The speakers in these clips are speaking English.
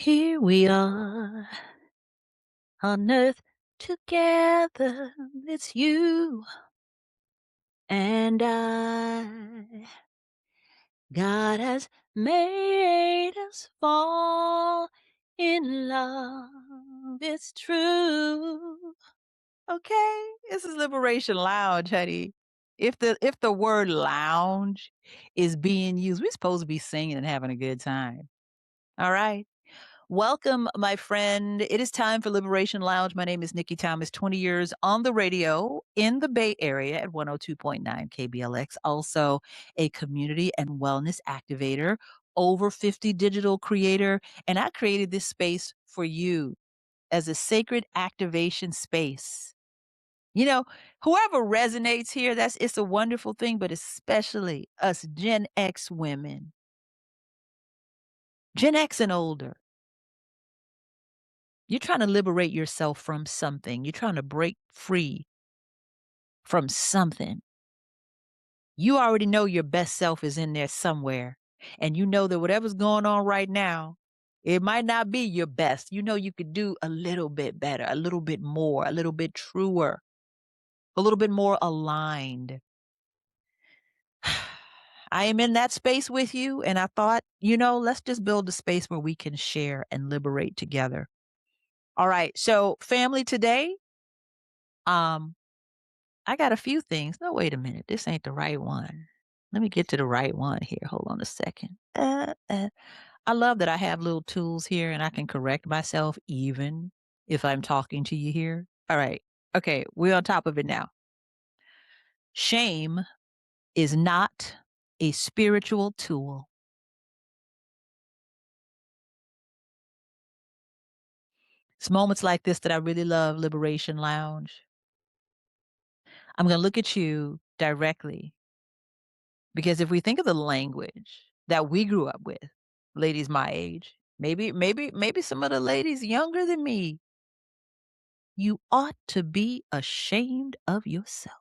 Here we are on earth together. It's you and I. God has made us fall in love. It's true. Okay, this is Liberation Lounge, honey. If the word lounge is being used, we're supposed to be singing and having a good time. All right. Welcome, my friend. It is time for Liberation Lounge. My name is Nikki Thomas, 20 years on the radio in the Bay Area at 102.9 KBLX, also a community and wellness activator, over 50 digital creator. And I created this space for you as a sacred activation space. You know, whoever resonates here, it's a wonderful thing, but especially us Gen X women, Gen X and older. You're trying to liberate yourself from something. You're trying to break free from something. You already know your best self is in there somewhere. And you know that whatever's going on right now, it might not be your best. You know you could do a little bit better, a little bit more, a little bit truer, a little bit more aligned. I am in that space with you. And I thought, let's just build a space where we can share and liberate together. All right. So, family, today, um, I got a few things. No, wait a minute. This ain't the right one. Let me get to the right one here. Hold on a second. I love that I have little tools here and I can correct myself even if I'm talking to you here. All right. Okay. We're on top of it now. Shame is not a spiritual tool. It's moments like this that I really love Liberation Lounge. I'm going to look at you directly because if we think of the language that we grew up with, ladies my age, maybe some of the ladies younger than me, you ought to be ashamed of yourself.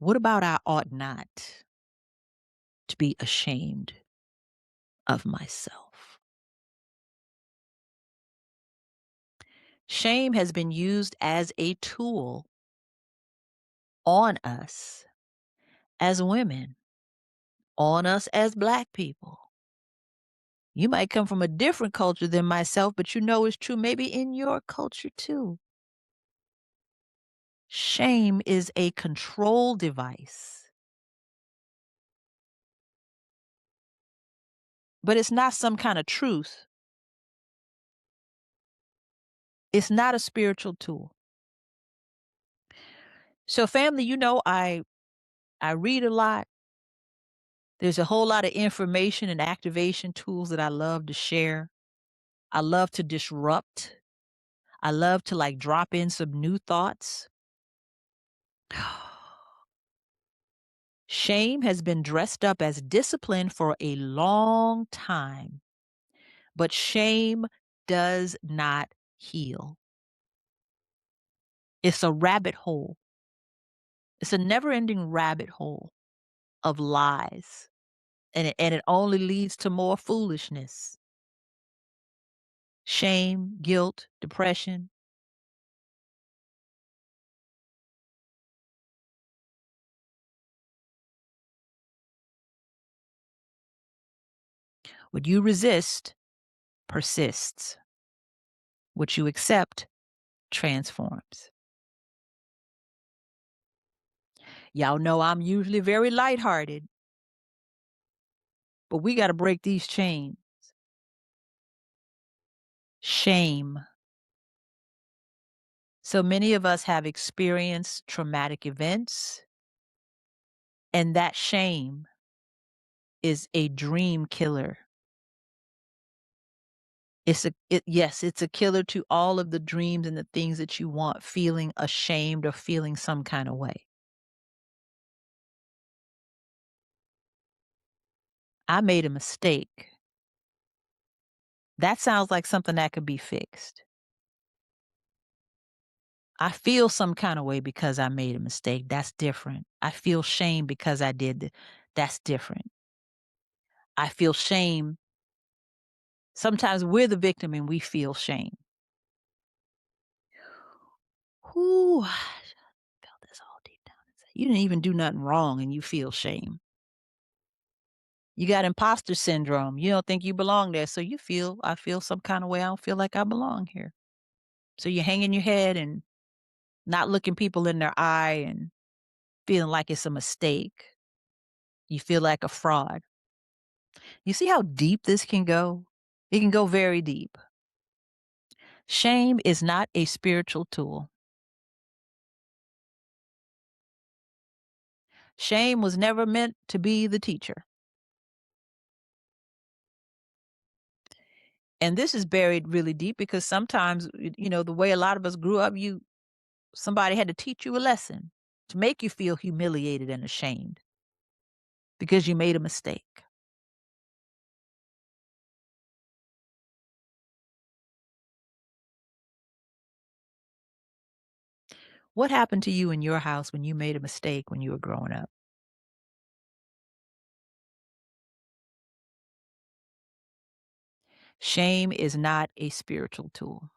What about I ought not to be ashamed of myself? Shame has been used as a tool on us as women, on us as Black people. You might come from a different culture than myself, but it's true maybe in your culture too. Shame is a control device, but it's not some kind of truth. It's not a spiritual tool. So, family, I read a lot. There's a whole lot of information and activation tools that I love to share. I love to disrupt. I love to drop in some new thoughts. Shame has been dressed up as discipline for a long time, but shame does not heal. It's a rabbit hole. It's a never-ending rabbit hole of lies, and it only leads to more foolishness. Shame, guilt, depression. What you resist persists. What you accept transforms. Y'all know I'm usually very lighthearted, but we got to break these chains. Shame. So many of us have experienced traumatic events, and that shame is a dream killer. Yes, it's a killer to all of the dreams and the things that you want, feeling ashamed or feeling some kind of way. I made a mistake. That sounds like something that could be fixed. I feel some kind of way because I made a mistake. That's different. I feel shame because I did that's different. I feel shame. Sometimes we're the victim and we feel shame. Whoo, I felt this all deep down inside. You didn't even do nothing wrong and you feel shame. You got imposter syndrome. You don't think you belong there. So I feel some kind of way. I don't feel like I belong here. So you're hanging your head and not looking people in their eye and feeling like it's a mistake. You feel like a fraud. You see how deep this can go? It can go very deep. Shame is not a spiritual tool. Shame was never meant to be the teacher. And this is buried really deep because sometimes, the way a lot of us grew up, somebody had to teach you a lesson to make you feel humiliated and ashamed because you made a mistake. What happened to you in your house when you made a mistake when you were growing up? Shame is not a spiritual tool.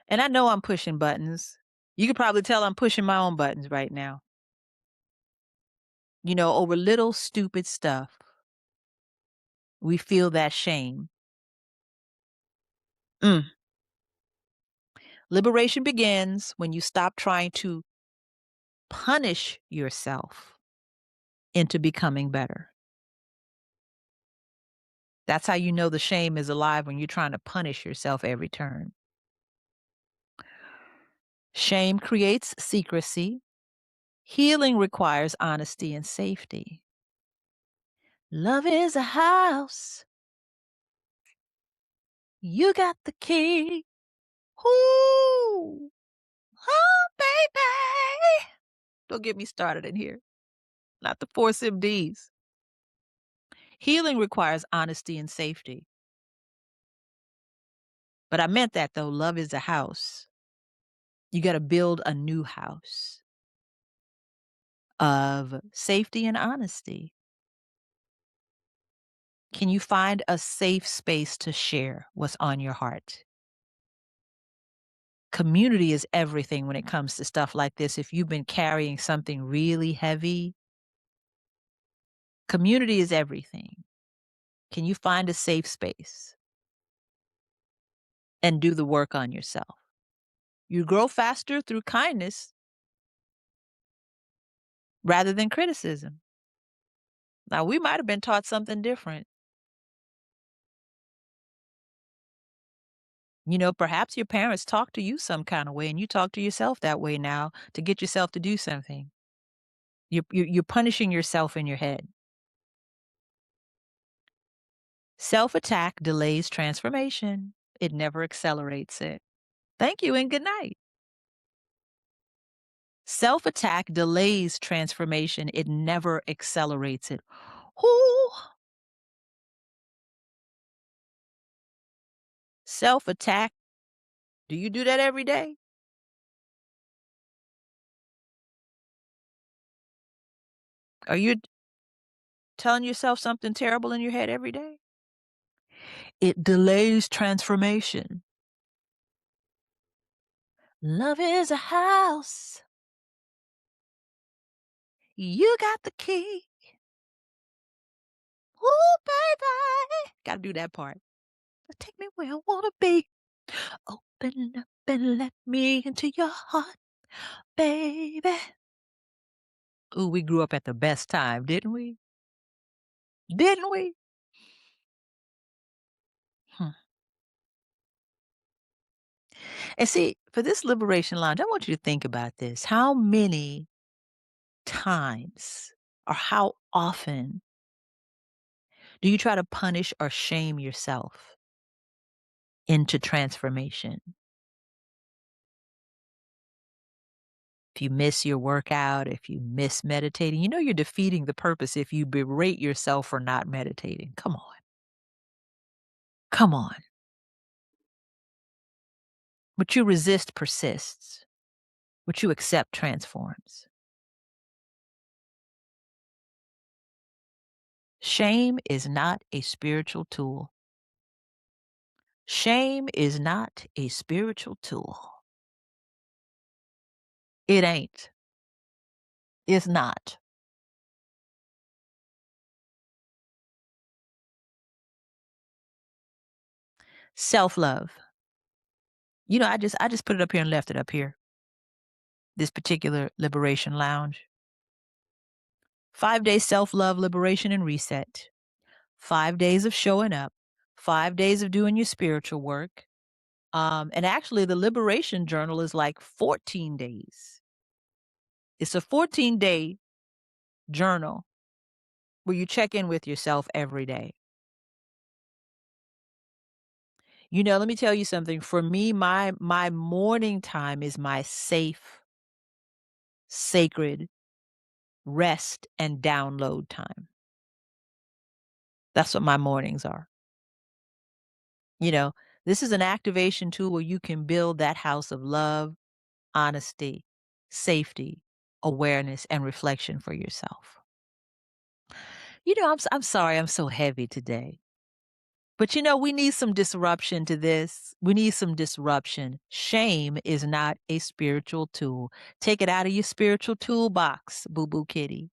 And I know I'm pushing buttons. You could probably tell I'm pushing my own buttons right now. Over little stupid stuff, we feel that shame. Mm. Liberation begins when you stop trying to punish yourself into becoming better. That's how you know the shame is alive when you're trying to punish yourself every turn. Shame creates secrecy. Healing requires honesty and safety. Love is a house. You got the key. Ooh, oh, baby. Don't get me started in here. Not the 4 MDs. Healing requires honesty and safety. But I meant that though. Love is a house. You got to build a new house of safety and honesty. Can you find a safe space to share what's on your heart? Community is everything when it comes to stuff like this. If you've been carrying something really heavy, community is everything. Can you find a safe space and do the work on yourself? You grow faster through kindness rather than criticism. Now, we might have been taught something different. Perhaps your parents talk to you some kind of way and you talk to yourself that way now to get yourself to do something. You're punishing yourself in your head. Self-attack delays transformation. It never accelerates it. Thank you and good night. Self-attack delays transformation. It never accelerates it. Ooh. Self-attack. Do you do that every day? Are you telling yourself something terrible in your head every day? It delays transformation. Love is a house. You got the key. Ooh, baby. Gotta do that part. Take me where I wanna be. Open up and let me into your heart, baby. Ooh, we grew up at the best time, didn't we? Didn't we? Hmm. And see, for this liberation lounge, I want you to think about this. How many times or how often do you try to punish or shame yourself into transformation? If you miss your workout, if you miss meditating, you're defeating the purpose if you berate yourself for not meditating. Come on. Come on. What you resist persists. What you accept transforms. Shame is not a spiritual tool. Shame is not a spiritual tool. It ain't. It's not. Self-love. I just put it up here and left it up here. This particular liberation lounge. 5 days self-love, liberation, and reset. 5 days of showing up. 5 days of doing your spiritual work. And actually, the liberation journal is like 14 days. It's a 14-day journal where you check in with yourself every day. Let me tell you something. For me, my morning time is my safe, sacred rest and download time. That's what my mornings are. You know, this is an activation tool where you can build that house of love, honesty, safety, awareness, and reflection for yourself. I'm sorry I'm so heavy today. But we need some disruption to this. We need some disruption. Shame is not a spiritual tool. Take it out of your spiritual toolbox, boo boo kitty.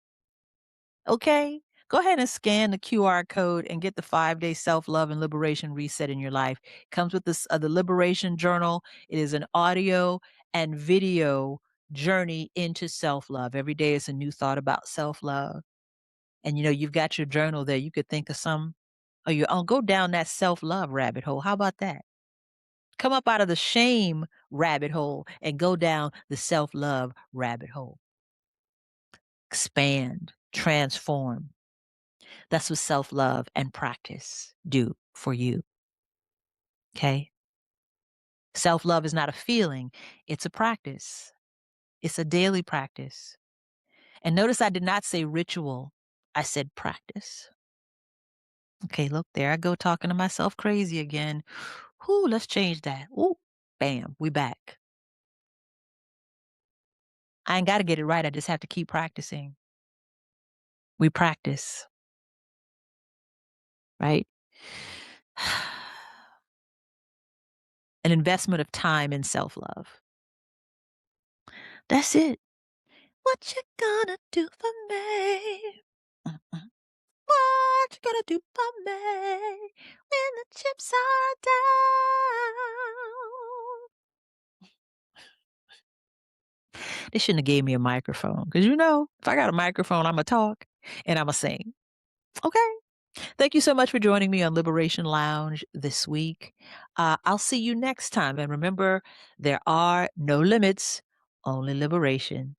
Okay? Go ahead and scan the QR code and get the 5-day self-love and liberation reset in your life. Comes with the liberation journal. It is an audio and video journey into self-love. Every day is a new thought about self-love. And you've got your journal there. You could think of some, or go down that self-love rabbit hole. How about that? Come up out of the shame rabbit hole and go down the self-love rabbit hole. Expand, transform. That's what self-love and practice do for you. Okay? Self-love is not a feeling, it's a practice. It's a daily practice. And notice I did not say ritual, I said practice. Okay, look, there I go talking to myself crazy again. Whoo, let's change that. Ooh, bam, we back. I ain't got to get it right. I just have to keep practicing. We practice, right? An investment of time in self-love. That's it. What you gonna do for me? Mm-mm. What you gonna do for me when the chips are down? They shouldn't have gave me a microphone because if I got a microphone, I'ma talk and I'ma sing. Okay. Thank you so much for joining me on Liberation Lounge this week. I'll see you next time. And remember, there are no limits, only liberation.